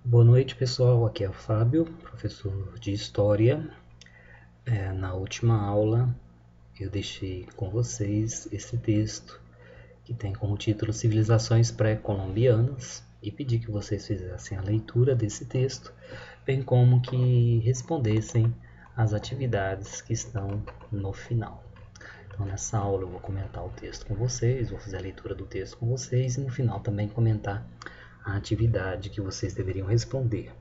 Boa noite, pessoal. Aqui é o Fábio, professor de História. Na última aula, eu deixei com vocês esse texto que tem como título Civilizações Pré-Colombianas e pedi que vocês fizessem a leitura desse texto, bem como que respondessem às atividades que estão no final. Então, nessa aula, eu vou comentar o texto com vocês, vou fazer a leitura do texto com vocês e no final também comentar a atividade que vocês deveriam responder.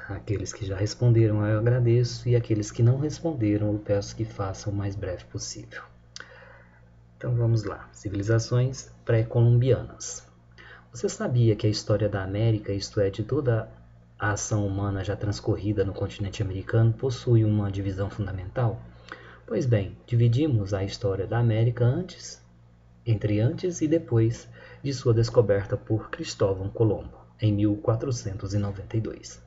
Aqueles que já responderam eu agradeço, e aqueles que não responderam eu peço que façam o mais breve possível. Então vamos lá. Civilizações pré-colombianas. Você sabia que a história da América, isto é, de toda a ação humana já transcorrida no continente americano, possui uma divisão fundamental? Pois bem, dividimos a história da América entre antes e depois de sua descoberta por Cristóvão Colombo, em 1492.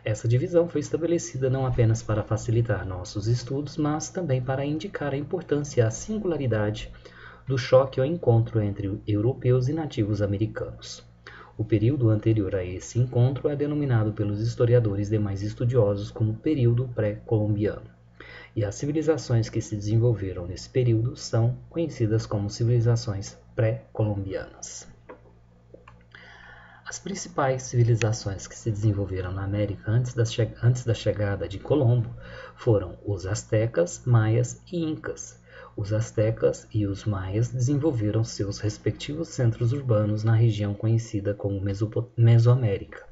Essa divisão foi estabelecida não apenas para facilitar nossos estudos, mas também para indicar a importância e a singularidade do choque ou encontro entre europeus e nativos americanos. O período anterior a esse encontro é denominado pelos historiadores demais estudiosos como período pré-colombiano, e as civilizações que se desenvolveram nesse período são conhecidas como civilizações pré-colombianas. As principais civilizações que se desenvolveram na América antes da chegada de Colombo foram os astecas, maias e incas. Os astecas e os maias desenvolveram seus respectivos centros urbanos na região conhecida como Mesoamérica,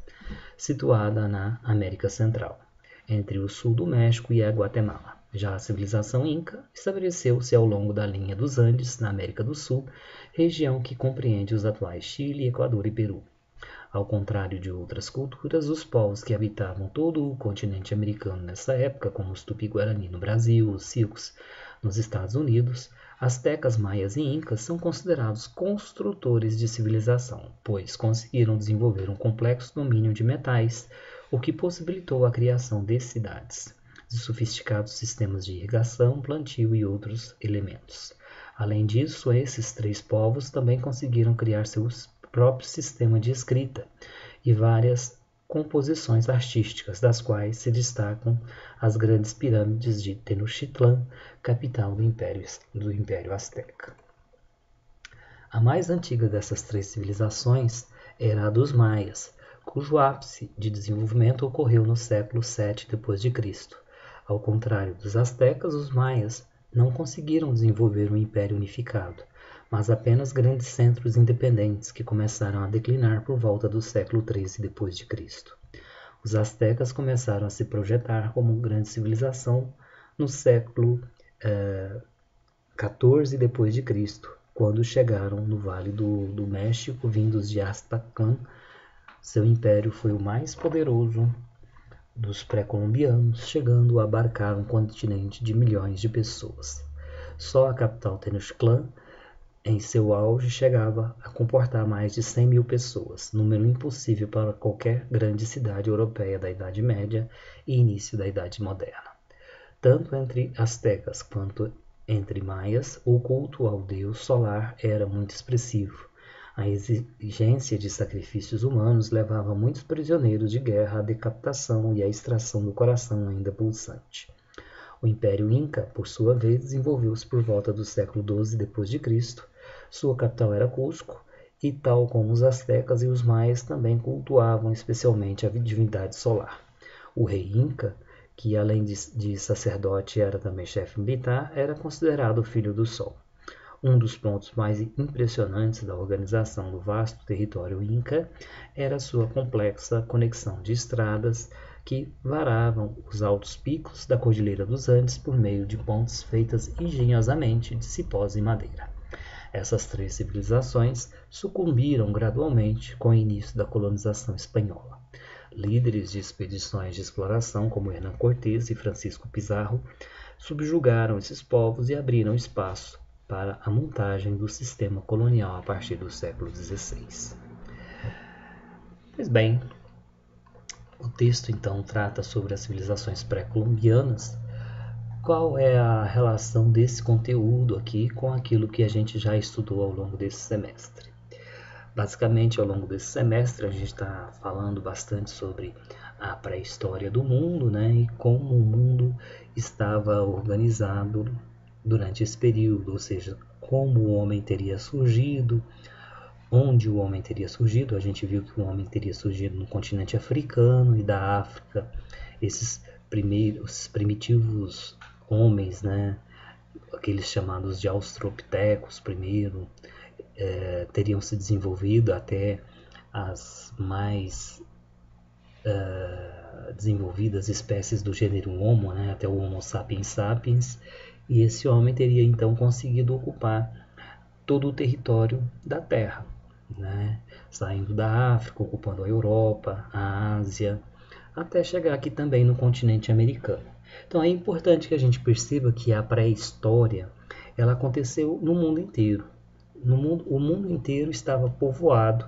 situada na América Central, entre o sul do México e a Guatemala. Já a civilização Inca estabeleceu-se ao longo da linha dos Andes, na América do Sul, região que compreende os atuais Chile, Equador e Peru. Ao contrário de outras culturas, os povos que habitavam todo o continente americano nessa época, como os Tupi-Guarani no Brasil, os Sioux nos Estados Unidos, astecas, maias e incas são considerados construtores de civilização, pois conseguiram desenvolver um complexo domínio de metais, o que possibilitou a criação de cidades, de sofisticados sistemas de irrigação, plantio e outros elementos. Além disso, esses três povos também conseguiram criar seus próprio sistema de escrita e várias composições artísticas, das quais se destacam as grandes pirâmides de Tenochtitlan, capital do Império Azteca. A mais antiga dessas três civilizações era a dos maias, cujo ápice de desenvolvimento ocorreu no século VII d.C. Ao contrário dos astecas, os maias não conseguiram desenvolver um império unificado, mas apenas grandes centros independentes que começaram a declinar por volta do século XIII d.C. Os astecas começaram a se projetar como grande civilização no século XIV d.C., quando chegaram no Vale do México, vindos de Aztlan. Seu império foi o mais poderoso dos pré-colombianos, chegando a abarcar um continente de milhões de pessoas. Só a capital Tenochtitlan, em seu auge, chegava a comportar mais de 100 mil pessoas, número impossível para qualquer grande cidade europeia da Idade Média e início da Idade Moderna. Tanto entre astecas quanto entre maias, o culto ao deus solar era muito expressivo. A exigência de sacrifícios humanos levava muitos prisioneiros de guerra à decapitação e à extração do coração ainda pulsante. O Império Inca, por sua vez, desenvolveu-se por volta do século XII d.C., sua capital era Cusco, e tal como os astecas e os maias também cultuavam especialmente a divindade solar. O rei Inca, que além de sacerdote era também chefe militar, era considerado o filho do sol. Um dos pontos mais impressionantes da organização do vasto território Inca era sua complexa conexão de estradas que varavam os altos picos da Cordilheira dos Andes por meio de pontes feitas engenhosamente de cipós e madeira. Essas três civilizações sucumbiram gradualmente com o início da colonização espanhola. Líderes de expedições de exploração como Hernán Cortés e Francisco Pizarro subjugaram esses povos e abriram espaço para a montagem do sistema colonial a partir do século XVI. Pois bem, o texto então trata sobre as civilizações pré-colombianas. Qual é a relação desse conteúdo aqui com aquilo que a gente já estudou ao longo desse semestre? Basicamente, ao longo desse semestre, a gente está falando bastante sobre a pré-história do mundo, né, e como o mundo estava organizado durante esse período, ou seja, como o homem teria surgido, onde o homem teria surgido. A gente viu que o homem teria surgido no continente africano e da África. Esses primeiros primitivos homens, né, aqueles chamados de australopitecos primeiro, teriam se desenvolvido até as mais desenvolvidas espécies do gênero Homo, né, até o Homo sapiens sapiens, e esse homem teria então conseguido ocupar todo o território da Terra, né, saindo da África, ocupando a Europa, a Ásia, até chegar aqui também no continente americano. Então é importante que a gente perceba que a pré-história ela aconteceu no mundo inteiro. O mundo inteiro estava povoado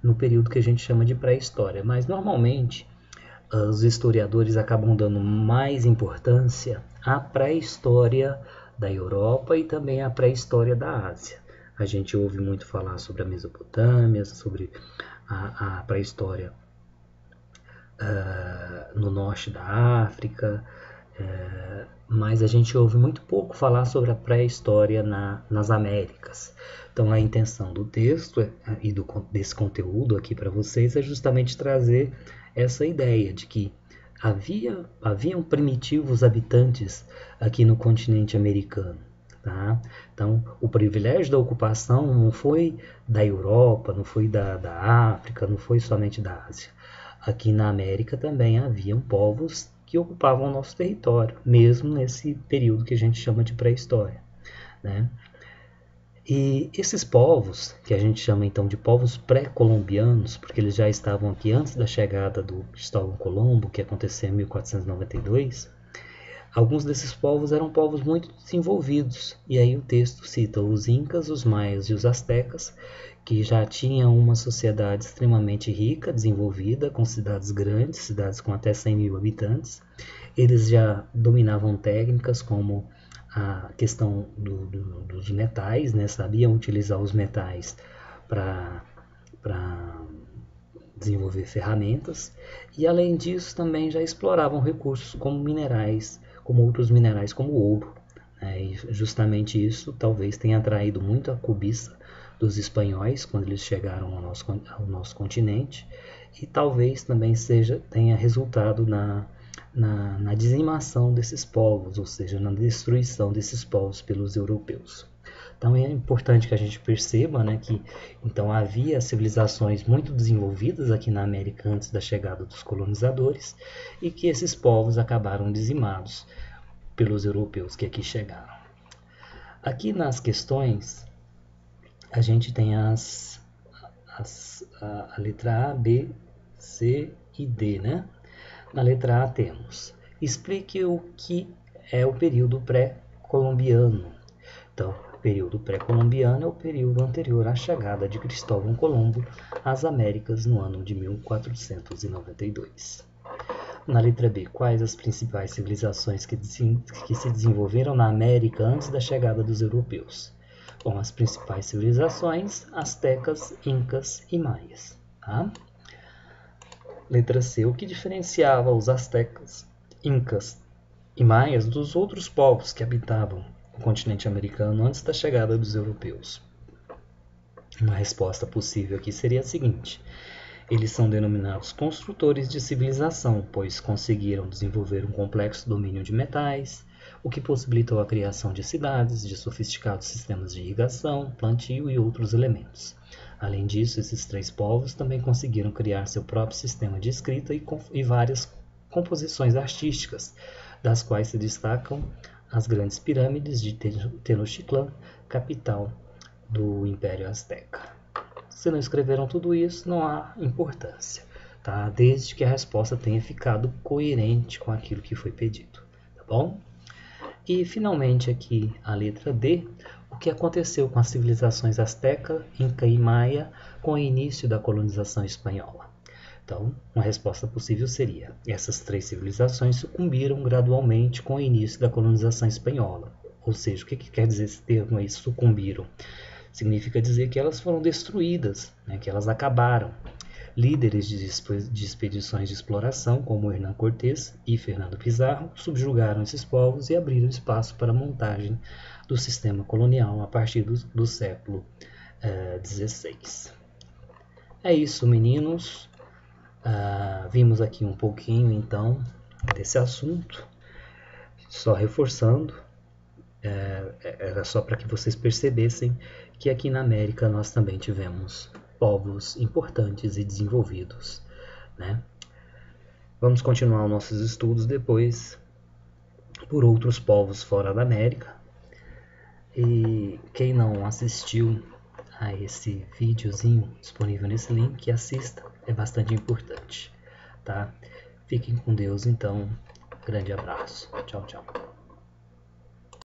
no período que a gente chama de pré-história, mas normalmente os historiadores acabam dando mais importância à pré-história da Europa e também à pré-história da Ásia. A gente ouve muito falar sobre a Mesopotâmia, sobre a pré-história no norte da África, mas a gente ouve muito pouco falar sobre a pré-história nas Américas. Então a intenção do texto e desse conteúdo aqui para vocês é justamente trazer essa ideia de que haviam primitivos habitantes aqui no continente americano. Tá? Então o privilégio da ocupação não foi da Europa, não foi da África, não foi somente da Ásia. Aqui na América também haviam povos que ocupavam o nosso território, mesmo nesse período que a gente chama de pré-história, né? E esses povos, que a gente chama então de povos pré-colombianos, porque eles já estavam aqui antes da chegada do Cristóvão Colombo, que aconteceu em 1492, alguns desses povos eram povos muito desenvolvidos. E aí o texto cita os incas, os maias e os astecas, que já tinham uma sociedade extremamente rica, desenvolvida, com cidades grandes, cidades com até 100 mil habitantes. Eles já dominavam técnicas como a questão dos metais, né? Sabiam utilizar os metais para desenvolver ferramentas, e além disso também já exploravam recursos como minerais, como outros minerais como o ouro. E justamente isso talvez tenha atraído muito a cobiça dos espanhóis quando eles chegaram ao nosso continente, e talvez também tenha resultado na dizimação desses povos, ou seja, na destruição desses povos pelos europeus. Então é importante que a gente perceba, né, que então havia civilizações muito desenvolvidas aqui na América antes da chegada dos colonizadores, e que esses povos acabaram dizimados pelos europeus que aqui chegaram. Aqui nas questões a gente tem a letra A, B, C e D, né? Na letra A temos: explique o que é o período pré-colombiano. Então, o período pré-colombiano é o período anterior à chegada de Cristóvão Colombo às Américas no ano de 1492. Na letra B, quais as principais civilizações que se desenvolveram na América antes da chegada dos europeus? Bom, as principais civilizações: astecas, incas e maias. Tá? Letra C, o que diferenciava os astecas, incas e maias dos outros povos que habitavam o continente americano antes da chegada dos europeus? Uma resposta possível aqui seria a seguinte: eles são denominados construtores de civilização, pois conseguiram desenvolver um complexo domínio de metais, o que possibilitou a criação de cidades, de sofisticados sistemas de irrigação, plantio e outros elementos. Além disso, esses três povos também conseguiram criar seu próprio sistema de escrita e várias composições artísticas, das quais se destacam as grandes pirâmides de Tenochtitlan, capital do Império Azteca. Se não escreveram tudo isso, não há importância, tá? Desde que a resposta tenha ficado coerente com aquilo que foi pedido, tá bom? E finalmente aqui a letra D, o que aconteceu com as civilizações asteca, inca e maia com o início da colonização espanhola? Então, uma resposta possível seria: essas três civilizações sucumbiram gradualmente com o início da colonização espanhola. Ou seja, o que quer dizer esse termo aí, sucumbiram? significa dizer que elas foram destruídas, né, que elas acabaram. Líderes de expedições de exploração, como Hernán Cortés e Fernando Pizarro, subjugaram esses povos e abriram espaço para a montagem do sistema colonial a partir do século XVI. É isso, meninos. Vimos aqui um pouquinho, então, desse assunto. Só reforçando, era só para que vocês percebessem que aqui na América nós também tivemos povos importantes e desenvolvidos, né? Vamos continuar nossos estudos depois por outros povos fora da América. E quem não assistiu a esse videozinho disponível nesse link, assista, é bastante importante, tá? Fiquem com Deus, então. Grande abraço. Tchau, tchau.